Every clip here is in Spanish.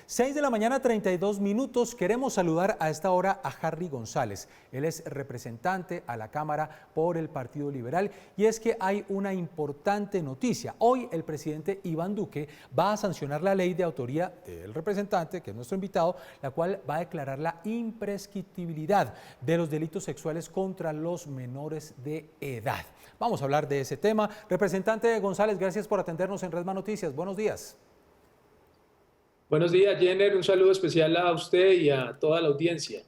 6 de la mañana, 32 minutos. Queremos saludar a esta hora a Harry González. Él es representante a la Cámara por el Partido Liberal y es que hay una importante noticia. Hoy el presidente Iván Duque va a sancionar la ley de autoría del representante, que es nuestro invitado, la cual va a declarar la imprescriptibilidad de los delitos sexuales contra los menores de edad. Vamos a hablar de ese tema. Representante González, gracias por atendernos en Redma Noticias. Buenos días. Buenos días, Jenner. Un saludo especial a usted y a toda la audiencia.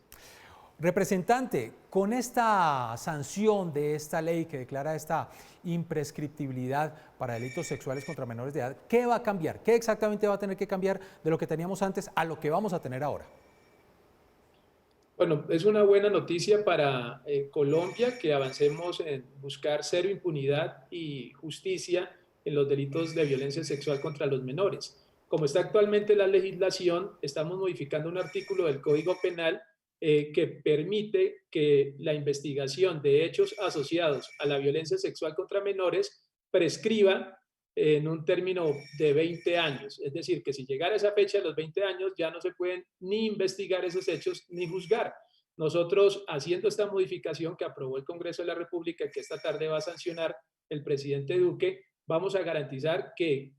Representante, con esta sanción de esta ley que declara esta imprescriptibilidad para delitos sexuales contra menores de edad, ¿qué va a cambiar? ¿Qué exactamente va a tener que cambiar de lo que teníamos antes a lo que vamos a tener ahora? Bueno, es una buena noticia para Colombia que avancemos en buscar cero impunidad y justicia en los delitos de violencia sexual contra los menores. Como está actualmente la legislación, estamos modificando un artículo del Código Penal que permite que la investigación de hechos asociados a la violencia sexual contra menores prescriba en un término de 20 años. Es decir, que si llegara esa fecha de los 20 años, ya no se pueden ni investigar esos hechos ni juzgar. Nosotros, haciendo esta modificación que aprobó el Congreso de la República, que esta tarde va a sancionar el presidente Duque, vamos a garantizar que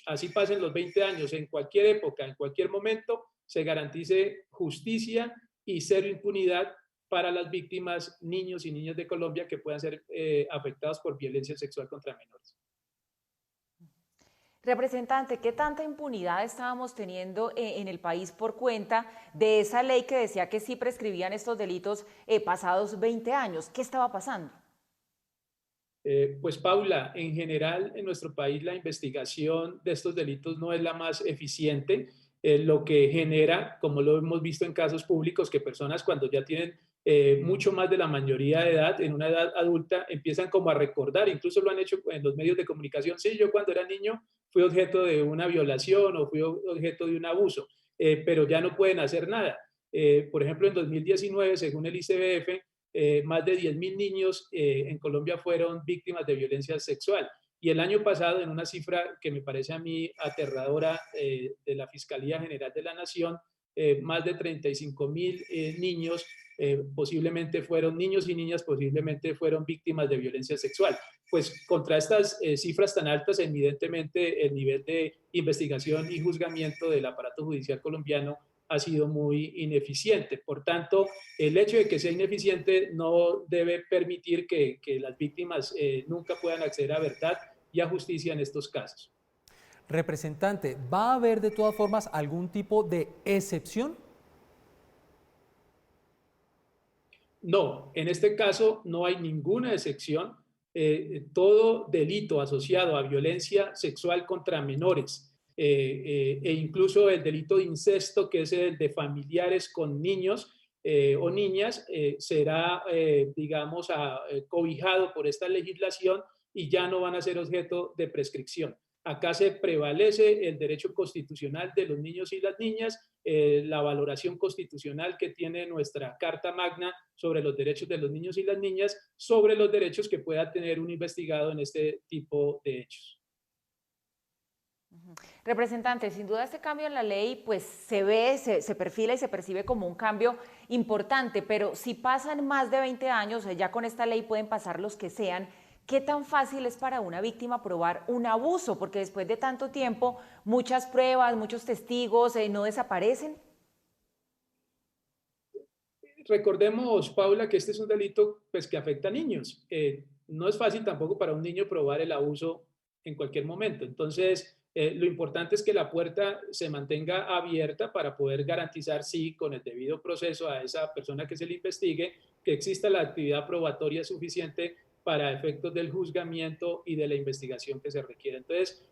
así pasen los 20 años, en cualquier época, en cualquier momento, se garantice justicia y cero impunidad para las víctimas, niños y niñas de Colombia que puedan ser afectados por violencia sexual contra menores. Representante, ¿qué tanta impunidad estábamos teniendo en el país por cuenta de esa ley que decía que sí prescribían estos delitos pasados 20 años? ¿Qué estaba pasando? Pues Paula, en general en nuestro país la investigación de estos delitos no es la más eficiente, lo que genera, como lo hemos visto en casos públicos, que personas cuando ya tienen mucho más de la mayoría de edad, en una edad adulta, empiezan como a recordar, incluso lo han hecho en los medios de comunicación, sí, yo cuando era niño fui objeto de una violación o fui objeto de un abuso, pero ya no pueden hacer nada. Por ejemplo, en 2019, según el ICBF, más de 10.000 niños en Colombia fueron víctimas de violencia sexual. Y el año pasado, en una cifra que me parece a mí aterradora de la Fiscalía General de la Nación, más de 35.000 niños posiblemente fueron niños y niñas, posiblemente fueron víctimas de violencia sexual. Pues contra estas cifras tan altas, evidentemente el nivel de investigación y juzgamiento del aparato judicial colombiano ha sido muy ineficiente. Por tanto, el hecho de que sea ineficiente no debe permitir que las víctimas nunca puedan acceder a verdad y a justicia en estos casos. Representante, ¿va a haber de todas formas algún tipo de excepción? No, en este caso no hay ninguna excepción. Todo delito asociado a violencia sexual contra menores e incluso el delito de incesto, que es el de familiares con niños o niñas, será, digamos, cobijado por esta legislación y ya no van a ser objeto de prescripción. Acá se prevalece el derecho constitucional de los niños y las niñas, la valoración constitucional que tiene nuestra Carta Magna sobre los derechos de los niños y las niñas, sobre los derechos que pueda tener un investigado en este tipo de hechos. Representante, sin duda este cambio en la ley pues se ve, se perfila y se percibe como un cambio importante, pero si pasan más de 20 años, ya con esta ley pueden pasar los que sean, ¿qué tan fácil es para una víctima probar un abuso? Porque después de tanto tiempo, muchas pruebas, muchos testigos no desaparecen. Recordemos, Paula, que este es un delito pues, que afecta a niños. No es fácil tampoco para un niño probar el abuso en cualquier momento. Entonces, lo importante es que la puerta se mantenga abierta para poder garantizar, sí, con el debido proceso a esa persona que se le investigue, que exista la actividad probatoria suficiente para efectos del juzgamiento y de la investigación que se requiere. Entonces,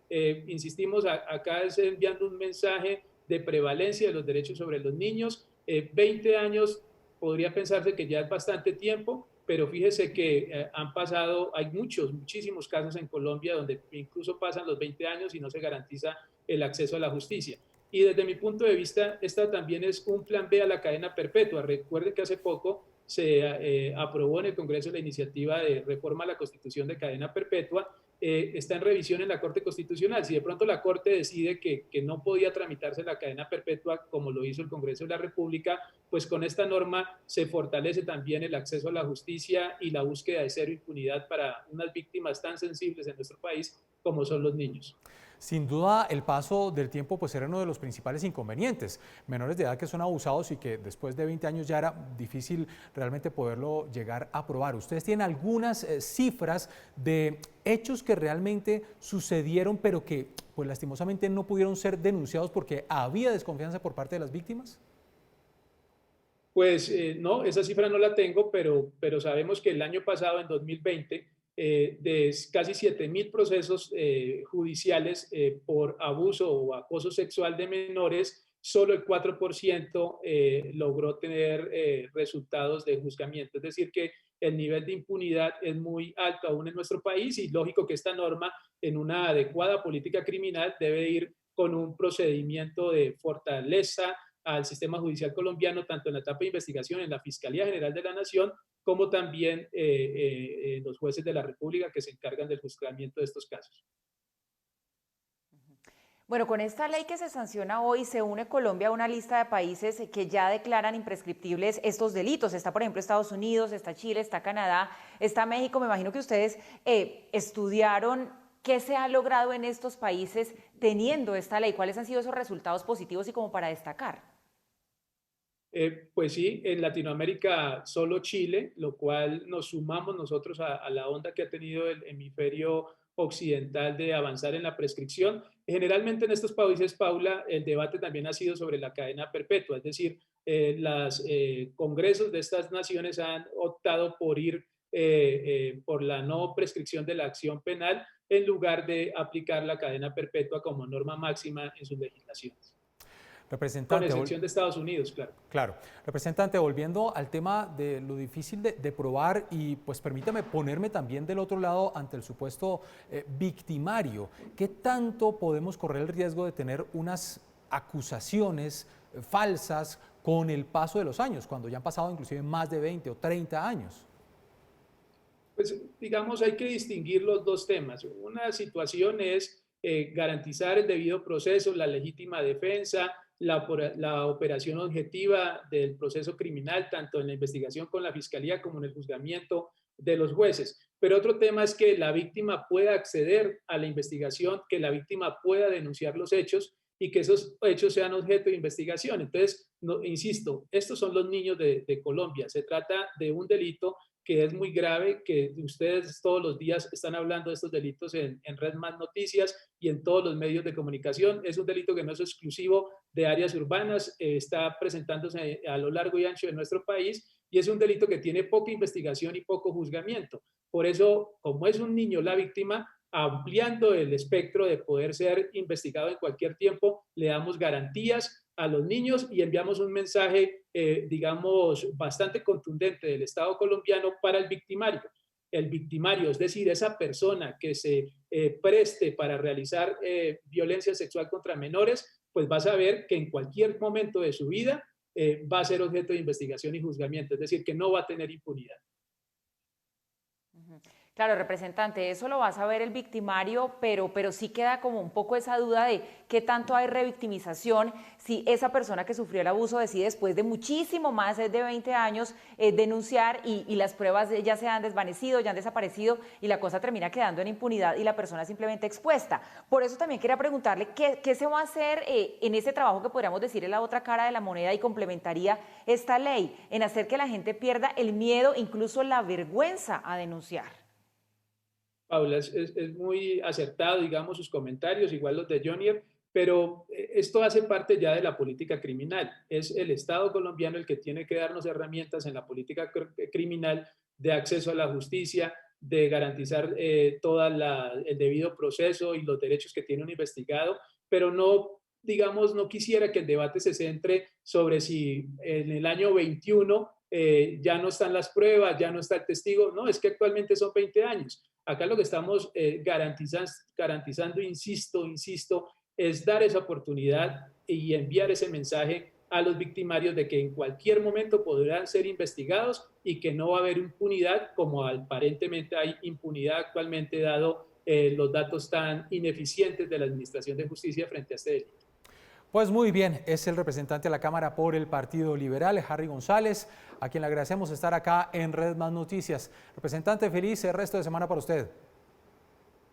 insistimos, acá es enviando un mensaje de prevalencia de los derechos sobre los niños. 20 años podría pensarse que ya es bastante tiempo, pero fíjese que han pasado, hay muchísimos casos en Colombia donde incluso pasan los 20 años y no se garantiza el acceso a la justicia. Y desde mi punto de vista, esta también es un plan B a la cadena perpetua. Recuerden que hace poco se aprobó en el Congreso la iniciativa de reforma a la Constitución de cadena perpetua, está en revisión en la Corte Constitucional. Si de pronto la Corte decide que no podía tramitarse la cadena perpetua como lo hizo el Congreso de la República, pues con esta norma se fortalece también el acceso a la justicia y la búsqueda de cero impunidad para unas víctimas tan sensibles en nuestro país como son los niños. Sin duda, el paso del tiempo pues era uno de los principales inconvenientes. Menores de edad que son abusados y que después de 20 años ya era difícil realmente poderlo llegar a probar. ¿Ustedes tienen algunas cifras de hechos que realmente sucedieron, pero que pues lastimosamente no pudieron ser denunciados porque había desconfianza por parte de las víctimas? Pues no, esa cifra no la tengo, pero sabemos que el año pasado, en 2020, de casi 7.000 procesos judiciales por abuso o acoso sexual de menores, solo el 4% logró tener resultados de juzgamiento. Es decir, que el nivel de impunidad es muy alto aún en nuestro país y lógico que esta norma, en una adecuada política criminal, debe ir con un procedimiento de fortaleza al sistema judicial colombiano, tanto en la etapa de investigación en la Fiscalía General de la Nación, como también los jueces de la República que se encargan del juzgamiento de estos casos. Bueno, con esta ley que se sanciona hoy, se une Colombia a una lista de países que ya declaran imprescriptibles estos delitos. Está, por ejemplo, Estados Unidos, está Chile, está Canadá, está México. Me imagino que ustedes estudiaron qué se ha logrado en estos países teniendo esta ley. ¿Cuáles han sido esos resultados positivos y como para destacar? Pues sí, en Latinoamérica solo Chile, lo cual nos sumamos nosotros a la onda que ha tenido el hemisferio occidental de avanzar en la prescripción. Generalmente en estos países, Paula, el debate también ha sido sobre la cadena perpetua, es decir, los congresos de estas naciones han optado por ir por la no prescripción de la acción penal en lugar de aplicar la cadena perpetua como norma máxima en sus legislaciones. Con Representante, excepción de Estados Unidos, claro. claro. Representante, volviendo al tema de lo difícil de probar y pues permítame ponerme también del otro lado ante el supuesto victimario. ¿Qué tanto podemos correr el riesgo de tener unas acusaciones falsas con el paso de los años, cuando ya han pasado inclusive más de 20 o 30 años? Pues digamos, hay que distinguir los dos temas. Una situación es garantizar el debido proceso, la legítima defensa, la operación objetiva del proceso criminal, tanto en la investigación con la fiscalía como en el juzgamiento de los jueces. Pero otro tema es que la víctima pueda acceder a la investigación, que la víctima pueda denunciar los hechos y que esos hechos sean objeto de investigación. Entonces, no, insisto, estos son los niños de Colombia. Se trata de un delito que es muy grave, que ustedes todos los días están hablando de estos delitos en Red Más Noticias y en todos los medios de comunicación. Es un delito que no es exclusivo de áreas urbanas, está presentándose a lo largo y ancho de nuestro país y es un delito que tiene poca investigación y poco juzgamiento. Por eso, como es un niño la víctima, ampliando el espectro de poder ser investigado en cualquier tiempo, le damos garantías a los niños y enviamos un mensaje, digamos, bastante contundente del Estado colombiano para el victimario. El victimario, es decir, esa persona que se preste para realizar violencia sexual contra menores, pues va a saber que en cualquier momento de su vida va a ser objeto de investigación y juzgamiento, es decir, que no va a tener impunidad. Claro, representante, eso lo va a saber el victimario, pero sí queda como un poco esa duda de qué tanto hay revictimización si esa persona que sufrió el abuso decide después de muchísimo más de 20 años denunciar y las pruebas ya se han desvanecido, ya han desaparecido y la cosa termina quedando en impunidad y la persona simplemente expuesta. Por eso también quería preguntarle qué se va a hacer en ese trabajo que podríamos decir es la otra cara de la moneda y complementaría esta ley, en hacer que la gente pierda el miedo, incluso la vergüenza a denunciar. Paula, es muy acertado, digamos, sus comentarios, igual los de Jonier, pero esto hace parte ya de la política criminal. Es el Estado colombiano el que tiene que darnos herramientas en la política criminal de acceso a la justicia, de garantizar todo el debido proceso y los derechos que tiene un investigado, pero no, digamos, no quisiera que el debate se centre sobre si en el año 21 ya no están las pruebas, ya no está el testigo. No, es que actualmente son 20 años. Acá lo que estamos garantizando, insisto, es dar esa oportunidad y enviar ese mensaje a los victimarios de que en cualquier momento podrán ser investigados y que no va a haber impunidad, como aparentemente hay impunidad actualmente, dado los datos tan ineficientes de la Administración de Justicia frente a este delito. Pues muy bien, es el representante de la Cámara por el Partido Liberal, Harry González, a quien le agradecemos estar acá en Red Más Noticias. Representante, feliz resto de semana para usted.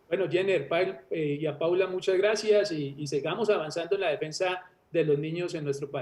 Bueno, Jenner y a Paula, muchas gracias y sigamos avanzando en la defensa de los niños en nuestro país.